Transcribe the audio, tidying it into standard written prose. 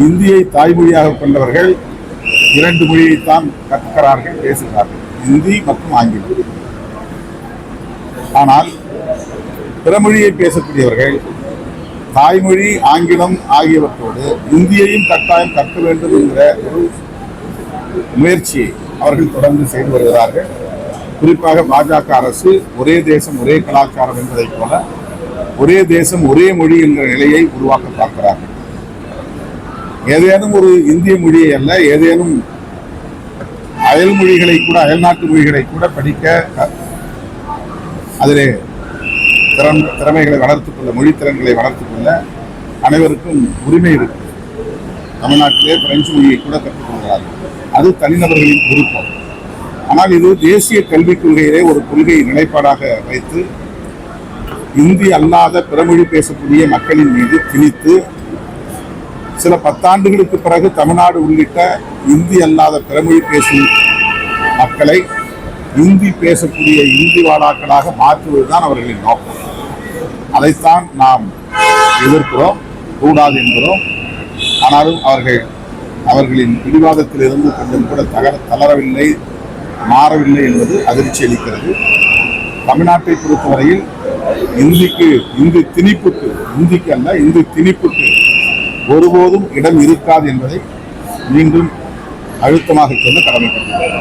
இந்தியை தாய்மொழியாக கொண்டவர்கள் இரண்டு மொழியைத்தான் கற்கிறார்கள், பேசுகிறார்கள், இந்தி மற்றும் ஆங்கிலம். ஆனால் பிற மொழியை பேசக்கூடியவர்கள் தாய்மொழி ஆங்கிலம் ஆகியவற்றோடு இந்தியையும் கட்டாயம் கற்க வேண்டும் என்கிற ஒரு முயற்சியை அவர்கள் தொடர்ந்து செய்து வருகிறார்கள். குறிப்பாக பாஜக அரசு ஒரே தேசம் ஒரே கலாச்சாரம் என்பதைப் போல ஒரே தேசம் ஒரே மொழி என்ற நிலையை உருவாக்க பார்க்கிறார்கள். ஏதேனும் ஒரு இந்திய மொழியை அல்ல, ஏதேனும் அயல் மொழிகளை கூட, அயல்நாட்டு மொழிகளை கூட படிக்க, அதிலே திறமைகளை வளர்த்துக் கொள்ள, மொழி திறன்களை வளர்த்துக் கொள்ள அனைவருக்கும் உரிமை இருக்கு. தமிழ்நாட்டிலே பிரெஞ்சு மொழியை கூட கற்றுக்கொள்கிறார்கள். அது தனிநபர்களின் விருப்பம். ஆனால் இது தேசிய கல்விக் கொள்கையிலே ஒரு கொள்கை நிலைப்பாடாக வைத்து இந்தி அல்லாத பிறமொழி பேசக்கூடிய மக்களின் மீது திணித்து சில 10 ஆண்டுகளுக்கு பிறகு தமிழ்நாடு உள்ளிட்ட இந்தி அல்லாத பிறமொழி பேசும் மக்களை இந்தி பேசக்கூடிய இந்தி வாழாக்களாக மாற்றுவதுதான் அவர்களின் நோக்கம். அதைத்தான் நாம் எதிர்க்கிறோம், கூடாது என்கிறோம். ஆனாலும் அவர்களின் பிடிவாதத்திலிருந்து கொஞ்சம் கூட தளரவில்லை, மாறவில்லை என்பது அதிர்ச்சி அளிக்கிறது. தமிழ்நாட்டை பொறுத்தவரையில் இந்தி திணிப்புக்கு, இந்திக்கு அல்ல, இந்தி திணிப்புக்கு ஒருபோதும் இடம் இருக்காது என்பதை மீண்டும் அழுத்தமாக சொல்ல கடமைப்பட்டுள்ளது.